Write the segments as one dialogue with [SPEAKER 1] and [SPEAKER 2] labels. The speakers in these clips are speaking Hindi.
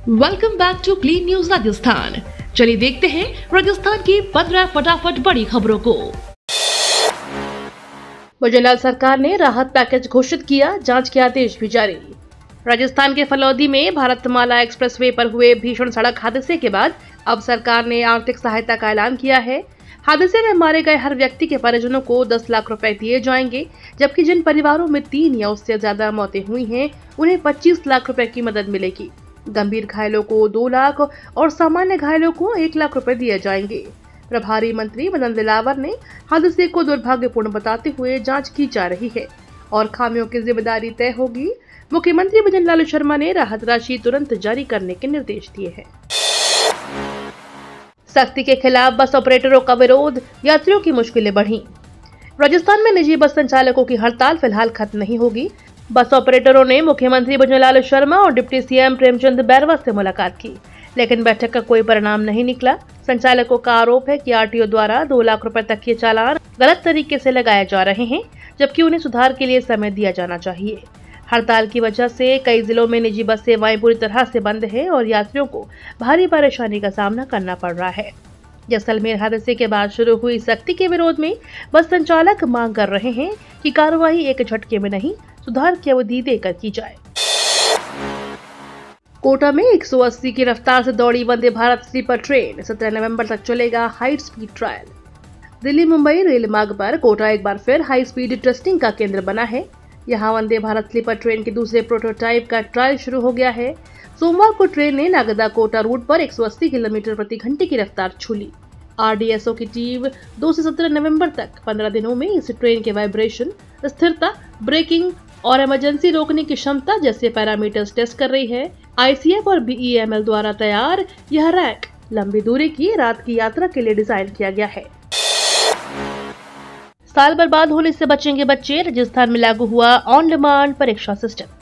[SPEAKER 1] Welcome back to clean news Rajasthan. चलिए देखते हैं राजस्थान की 15 फटाफट बड़ी खबरों को। भजनलाल सरकार ने राहत पैकेज घोषित किया, जांच के आदेश भी जारी। राजस्थान के फलौदी में भारतमाला एक्सप्रेसवे पर हुए भीषण सड़क हादसे के बाद अब सरकार ने आर्थिक सहायता का ऐलान किया है। हादसे में मारे गए हर व्यक्ति के परिजनों को 10 लाख रुपए दिए जाएंगे, जबकि जिन परिवारों में 3 या उससे ज्यादा मौतें हुई हैं, उन्हें 25 लाख रुपए की मदद मिलेगी। गंभीर घायलों को 2 लाख और सामान्य घायलों को 1 लाख रुपए दिए जाएंगे। प्रभारी मंत्री मदन दिलावर ने हादसे को दुर्भाग्यपूर्ण बताते हुए जांच की जा रही है और खामियों की जिम्मेदारी तय होगी। मुख्यमंत्री भजनलाल शर्मा ने राहत राशि तुरंत जारी करने के निर्देश दिए हैं। सख्ती के खिलाफ बस ऑपरेटरों का विरोध, यात्रियों की मुश्किलें बढ़ी। राजस्थान में निजी बस संचालकों की हड़ताल फिलहाल खत्म नहीं होगी। बस ऑपरेटरों ने मुख्यमंत्री भजनलाल शर्मा और डिप्टी सीएम प्रेमचंद बैरवा से मुलाकात की, लेकिन बैठक का कोई परिणाम नहीं निकला। संचालकों का आरोप है कि आरटीओ द्वारा 2 लाख रुपए तक के चालान गलत तरीके से लगाए जा रहे हैं, जबकि उन्हें सुधार के लिए समय दिया जाना चाहिए। हड़ताल की वजह से कई जिलों में निजी बस सेवाएं पूरी तरह से बंद है और यात्रियों को भारी परेशानी का सामना करना पड़ रहा है। जैसलमेर हादसे के बाद शुरू हुई सख्ती के विरोध में बस संचालक मांग कर रहे हैं कि कार्रवाई एक झटके में नहीं, सुधार की अवधि देकर की जाए। कोटा में 180 की रफ्तार से दौड़ी वंदे भारत स्लीपर ट्रेन 17 नवंबर तक चलेगा high speed trial. Delhi Mumbai rail मार्ग पर कोटा एक बार फिर हाई स्पीड टेस्टिंग का केंद्र बना है। यहाँ वंदे भारत स्लीपर ट्रेन के दूसरे प्रोटोटाइप का ट्रायल शुरू हो गया है। सोमवार को ट्रेन ने नागदा कोटा रूट पर 180 किलोमीटर प्रति घंटे की रफ्तार छू ली। आरडीएसओ की टीम 2 से 17 नवंबर तक 15 दिनों में इस ट्रेन के वाइब्रेशन, स्थिरता, ब्रेकिंग और इमरजेंसी रोकने की क्षमता जैसे पैरामीटर्स टेस्ट कर रही है। आईसीएफ और बीईएमएल द्वारा तैयार यह रैक लंबी दूरी की रात की यात्रा के लिए डिजाइन किया गया है। साल बर्बाद होने से बचेंगे बच्चे, राजस्थान में लागू हुआ ऑन डिमांड परीक्षा सिस्टम।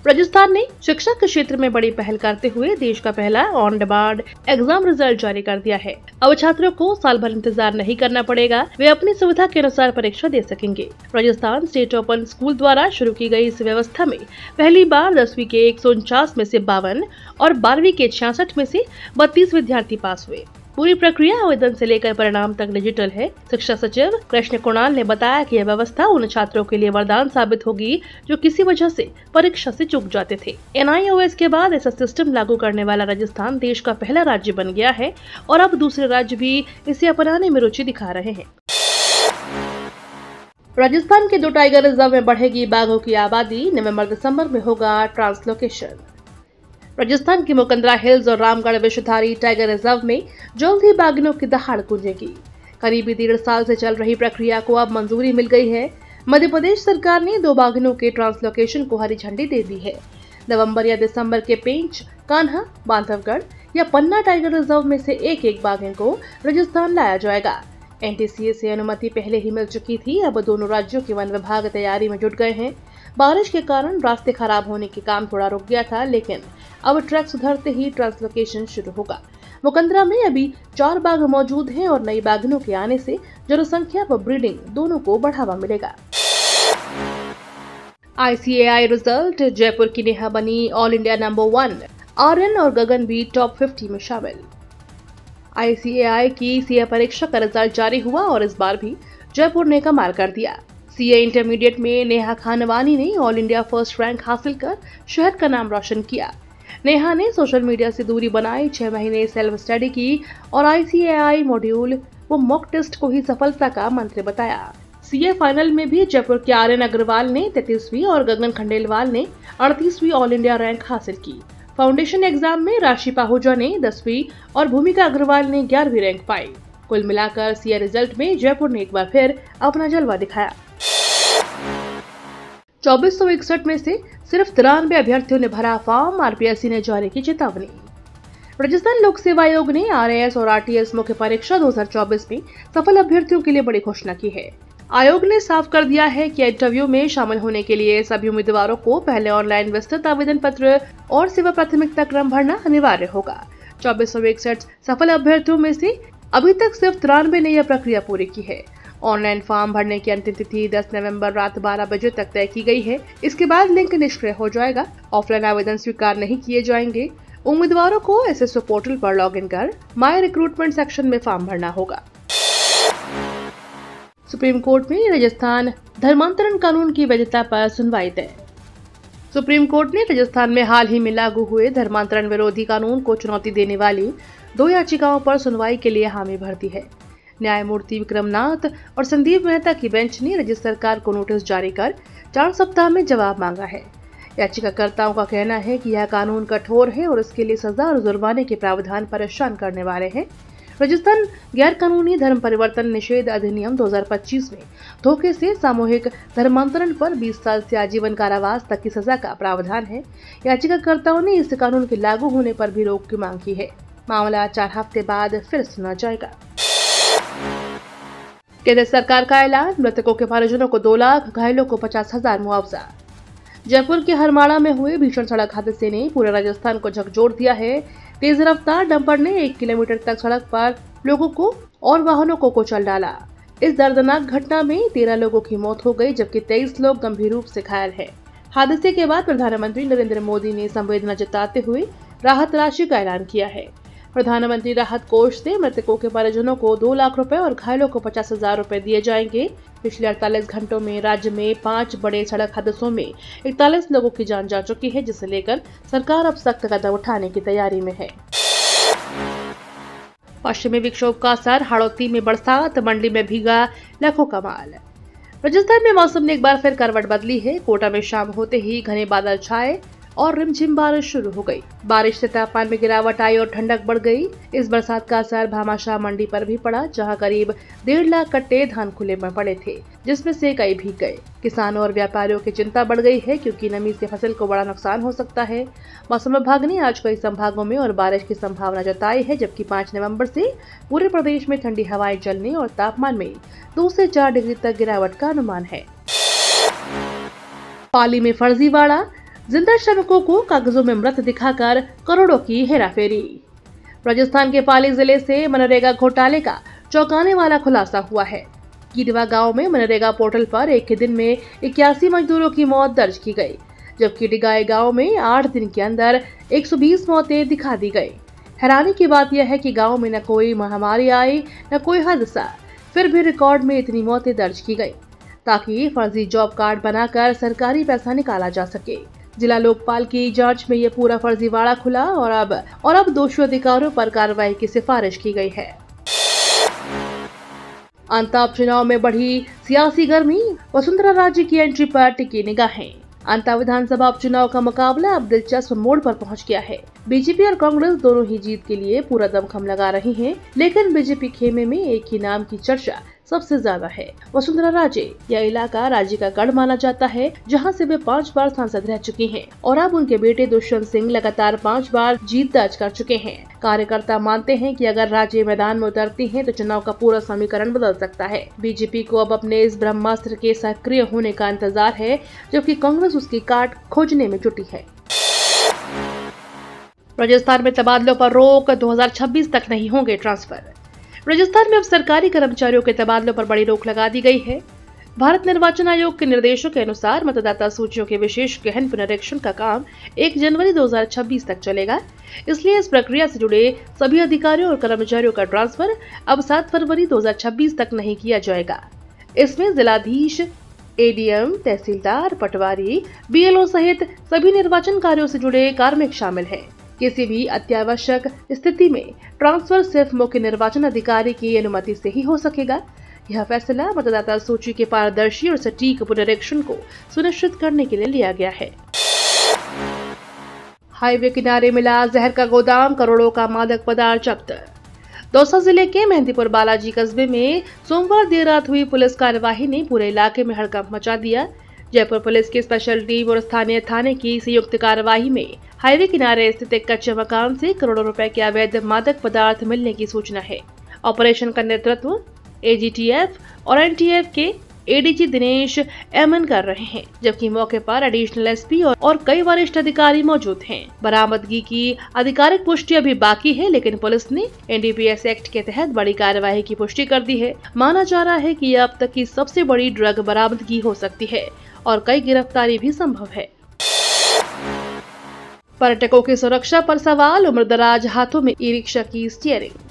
[SPEAKER 1] राजस्थान ने शिक्षा के क्षेत्र में बड़ी पहल करते हुए देश का पहला ऑन डिमांड एग्जाम रिजल्ट जारी कर दिया है। अब छात्रों को साल भर इंतजार नहीं करना पड़ेगा, वे अपनी सुविधा के अनुसार परीक्षा दे सकेंगे। राजस्थान स्टेट ओपन स्कूल द्वारा शुरू की गई इस व्यवस्था में पहली बार 10वीं के 149 में से 52 और 12वीं के 66 में से 32 विद्यार्थी पास हुए। पूरी प्रक्रिया आवेदन से लेकर परिणाम तक डिजिटल है। शिक्षा सचिव कृष्ण कुणाल ने बताया कि यह व्यवस्था उन छात्रों के लिए वरदान साबित होगी जो किसी वजह से परीक्षा से चूक जाते थे। एनआईओएस के बाद ऐसा सिस्टम लागू करने वाला राजस्थान देश का पहला राज्य बन गया है और अब दूसरे राज्य भी इसे अपनाने में रुचि दिखा रहे हैं। राजस्थान के 2 टाइगर रिजर्व में बढ़ेगी बाघों की आबादी, नवंबर-दिसंबर में होगा ट्रांसलोकेशन। राजस्थान के मुकंदरा हिल्स और रामगढ़ विषधारी टाइगर रिजर्व में जल्द ही बाघिनों की दहाड़ गूंजेगी। करीबी 1.5 साल से चल रही प्रक्रिया को अब मंजूरी मिल गई है। मध्य प्रदेश सरकार ने 2 बाघिनों के ट्रांसलोकेशन को हरी झंडी दे दी है। नवंबर या दिसंबर के पेंच, कान्हा, बांधवगढ़ या पन्ना टाइगर रिजर्व में से एक बाघिन को राजस्थान लाया जाएगा। एनटीसीए से अनुमति पहले ही मिल चुकी थी। अब दोनों राज्यों के वन विभाग तैयारी में जुट गए हैं। बारिश के कारण रास्ते खराब होने के काम थोड़ा रुक गया था, लेकिन अब ट्रैक सुधरते ही ट्रांसलोकेशन शुरू होगा। मुकंदरा में अभी 4 बाघ मौजूद हैं और नई बाघिनों के आने से जनसंख्या व ब्रीडिंग दोनों को बढ़ावा मिलेगा। आईसीएआई रिजल्ट, जयपुर की नेहा बनी ऑल इंडिया नंबर 1, आर्यन और गगन भी टॉप 50 में शामिल। आईसीएआई की सीए परीक्षा का रिजल्ट जारी हुआ और इस बार भी जयपुर ने कमाल कर दिया। सीए इंटरमीडिएट में नेहा खानवानी ने ऑल इंडिया फर्स्ट रैंक हासिल कर शहर का नाम रोशन किया। नेहा ने सोशल मीडिया से दूरी बनाई, 6 महीने सेल्फ स्टडी की और आईसीएआई मॉड्यूल व मॉक टेस्ट को ही सफलता का मंत्र बताया। सीए फाइनल में भी जयपुर के आर्यन अग्रवाल ने 33वीं और गगन खंडेलवाल ने 38वीं ऑल इंडिया रैंक हासिल की। फाउंडेशन एग्जाम में राशि पाहुजा ने 10वीं और भूमिका अग्रवाल ने 11वीं रैंक पाई। कुल मिलाकर सीए रिजल्ट में जयपुर ने एक बार फिर अपना जलवा दिखाया। 2461 में से सिर्फ 93 अभ्यर्थियों ने भरा फॉर्म, आरपीएससी ने जारी की चेतावनी। राजस्थान लोक सेवा आयोग ने आरएएस और आरटीएस मुख्य परीक्षा 2024 में सफल अभ्यर्थियों के लिए बड़ी घोषणा की है। आयोग ने साफ कर दिया है कि इंटरव्यू में शामिल होने के लिए सभी उम्मीदवारों को पहले ऑनलाइन विस्तृत आवेदन पत्र और सेवा प्राथमिकता क्रम भरना अनिवार्य होगा। 2461 सफल अभ्यर्थियों में से अभी तक सिर्फ 93 ने यह प्रक्रिया पूरी की है। ऑनलाइन फॉर्म भरने की अंतिम तिथि 10 नवंबर रात 12 बजे तक तय की गई है। इसके बाद लिंक निष्क्रिय हो जाएगा। ऑफलाइन आवेदन स्वीकार नहीं किए जाएंगे। उम्मीदवारों को एसएसओ पोर्टल पर लॉगिन कर माई रिक्रूटमेंट सेक्शन में फॉर्म भरना होगा। सुप्रीम कोर्ट में राजस्थान धर्मांतरण कानून की वैधता पर सुनवाई तय। सुप्रीम कोर्ट ने राजस्थान में हाल ही में लागू हुए धर्मांतरण विरोधी कानून को चुनौती देने वाली 2 याचिकाओं पर सुनवाई के लिए हामी भर दी है। न्यायमूर्ति विक्रमनाथ और संदीप मेहता की बेंच ने राज्य सरकार को नोटिस जारी कर 4 सप्ताह में जवाब मांगा है। याचिकाकर्ताओं का कहना है कि यह कानून कठोर है और इसके लिए सजा और जुर्माने के प्रावधान परेशान करने वाले हैं। राजस्थान गैर कानूनी धर्म परिवर्तन निषेध अधिनियम 2025 में धोखे से सामूहिक धर्मांतरण पर 20 साल से आजीवन कारावास तक की सजा का प्रावधान है। याचिकाकर्ताओं ने इस कानून के लागू होने पर भी रोक की मांग की है। मामला 4 हफ्ते बाद फिर सुना जाएगा। केंद्र सरकार का ऐलान, मृतकों के परिजनों को 2 लाख, घायलों को 50,000 मुआवजा। जयपुर के हरमाड़ा में हुए भीषण सड़क हादसे ने पूरे राजस्थान को झकझोर दिया है। तेज रफ्तार डंपर ने 1 किलोमीटर तक सड़क पर लोगों को और वाहनों को कुचल डाला। इस दर्दनाक घटना में 13 लोगों की मौत हो गई, जबकि 23 लोग गंभीर रूप से घायल हैं। हादसे के बाद प्रधानमंत्री नरेंद्र मोदी ने संवेदना जताते हुए राहत राशि का ऐलान किया है। प्रधानमंत्री राहत कोष से मृतकों के परिजनों को 2 लाख रुपए और घायलों को 50,000 रुपए दिए जाएंगे। पिछले 48 घंटों में राज्य में 5 बड़े सड़क हादसों में 41 लोगों की जान जा चुकी है, जिसे लेकर सरकार अब सख्त कदम उठाने की तैयारी में है। पश्चिमी विक्षोभ का असर, हाड़ौती में बरसात, मंडी में भीगा लाखों का माल। राजस्थान में मौसम ने एक बार फिर करवट बदली है। कोटा में शाम होते ही घने बादल छाए और रिमझिम बारिश शुरू हो गई। बारिश से तापमान में गिरावट आई और ठंडक बढ़ गई। इस बरसात का असर भामाशाह मंडी पर भी पड़ा, जहां करीब 1.5 लाख कट्टे धान खुले में पड़े थे, जिसमें से कई भीग गए। किसानों और व्यापारियों की चिंता बढ़ गई है, क्योंकि नमी से फसल को बड़ा नुकसान हो सकता है। मौसम विभाग ने आज कई संभागों में और बारिश की संभावना जताई है, जबकि 5 नवम्बर से पूरे प्रदेश में ठंडी हवाएं चलने और तापमान में 2 से 4 डिग्री तक गिरावट का अनुमान है। पाली में फर्जीवाड़ा, जिंदा श्रमिकों को कागजों में मृत दिखाकर करोड़ों की हेराफेरी। राजस्थान के पाली जिले से मनरेगा घोटाले का चौंकाने वाला खुलासा हुआ है। कीडवा गांव में मनरेगा पोर्टल पर एक ही दिन में 81 मजदूरों की मौत दर्ज की गई, जबकि डिगाई गांव में 8 दिन के अंदर 120 मौतें दिखा दी गई। हैरानी की बात यह है कि गांव में न कोई महामारी आई, न कोई हादसा, फिर भी रिकॉर्ड में इतनी मौतें दर्ज की गई, ताकि फर्जी जॉब कार्ड बनाकर सरकारी पैसा निकाला जा सके। जिला लोकपाल की जांच में ये पूरा फर्जीवाड़ा खुला और अब दोषी अधिकारियों पर कार्रवाई की सिफारिश की गई है। अंताप चुनाव में बढ़ी सियासी गर्मी, वसुंधरा राजे की एंट्री पर टिकी निगाहें। अंता विधानसभा उपचुनाव का मुकाबला अब दिलचस्प मोड़ पर पहुंच गया है। बीजेपी और कांग्रेस दोनों ही जीत के लिए पूरा दमखम लगा रही हैं, लेकिन बीजेपी खेमे में एक ही नाम की चर्चा सबसे ज्यादा है, वसुंधरा राजे। यह इलाका राज्य का गढ़ माना जाता है, जहां से वे 5 बार सांसद रह चुकी हैं और अब उनके बेटे दुष्यंत सिंह लगातार 5 बार जीत दर्ज कर चुके हैं। कार्यकर्ता मानते हैं कि अगर राजे मैदान में उतरती हैं तो चुनाव का पूरा समीकरण बदल सकता है। बीजेपी को अब अपने इस ब्रह्मास्त्र के सक्रिय होने का इंतजार है, जबकि कांग्रेस उसकी काट खोजने में जुटी है। राजस्थान में तबादलों पर रोक, 2026 तक नहीं होंगे ट्रांसफर। राजस्थान में अब सरकारी कर्मचारियों के तबादलों पर बड़ी रोक लगा दी गई है। भारत निर्वाचन आयोग के निर्देशों के अनुसार मतदाता सूचियों के विशेष गहन पुनरीक्षण का काम 1 जनवरी 2026 तक चलेगा। इसलिए इस प्रक्रिया से जुड़े सभी अधिकारियों और कर्मचारियों का ट्रांसफर अब 7 फरवरी 2026 तक नहीं किया जाएगा। इसमें जिलाधीश, एडीएम, तहसीलदार, पटवारी, बीएलओ सहित सभी निर्वाचन कार्यों से जुड़े कार्मिक शामिल हैं। किसी भी अत्यावश्यक स्थिति में ट्रांसफर सिर्फ मुख्य निर्वाचन अधिकारी की अनुमति से ही हो सकेगा। यह फैसला मतदाता सूची के पारदर्शी और सटीक पुनरीक्षण को सुनिश्चित करने के लिए लिया गया है। हाईवे किनारे मिला जहर का गोदाम, करोड़ों का मादक पदार्थ जब्त। दौसा जिले के मेहंदीपुर बालाजी कस्बे में सोमवार देर रात हुई पुलिस कार्यवाही ने पूरे इलाके में हड़कंप मचा दिया। जयपुर पुलिस की स्पेशल टीम और स्थानीय थाने की संयुक्त कार्यवाही में हाईवे किनारे स्थित एक कच्चे मकान से करोड़ों रुपए के अवैध मादक पदार्थ मिलने की सूचना है। ऑपरेशन का नेतृत्व एजीटीएफ और एनटीएफ के एडीजी दिनेश एमएन कर रहे हैं, जबकि मौके पर एडिशनल एसपी और कई वरिष्ठ अधिकारी मौजूद हैं। बरामदगी की आधिकारिक पुष्टि अभी बाकी है, लेकिन पुलिस ने एनडीपीएस एक्ट के तहत बड़ी कार्यवाही की पुष्टि कर दी है। माना जा रहा है कि यह अब तक की सबसे बड़ी ड्रग बरामदगी हो सकती है और कई गिरफ्तारी भी संभव है। पर्यटकों की सुरक्षा पर सवाल, उम्रदराज हाथों में ई रिक्शा की स्टीयरिंग।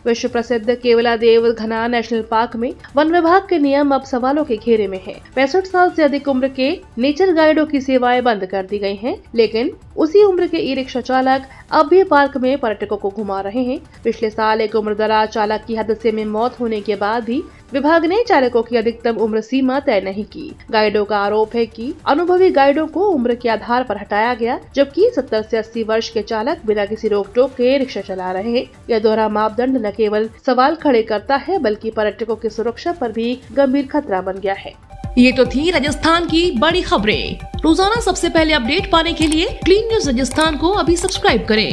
[SPEAKER 1] विश्व प्रसिद्ध केवलादेव घना नेशनल पार्क में वन विभाग के नियम अब सवालों के घेरे में हैं। 65 साल से अधिक उम्र के नेचर गाइडों की सेवाएं बंद कर दी गई हैं, लेकिन उसी उम्र के ई रिक्शा चालक अब भी पार्क में पर्यटकों को घुमा रहे हैं। पिछले साल एक उम्रदराज चालक की हादसे में मौत होने के बाद भी विभाग ने चालकों की अधिकतम उम्र सीमा तय नहीं की। गाइडों का आरोप है कि अनुभवी गाइडों को उम्र के आधार पर हटाया गया, जबकि 70 से 80 वर्ष के चालक बिना किसी रोक टोक के रिक्शा चला रहे हैं। यह दोहरा मापदंड न केवल सवाल खड़े करता है, बल्कि पर्यटकों की सुरक्षा पर भी गंभीर खतरा बन गया है।
[SPEAKER 2] ये तो थी राजस्थान की बड़ी खबरें। रोजाना सबसे पहले अपडेट पाने के लिए क्लीन न्यूज राजस्थान को अभी सब्सक्राइब करें।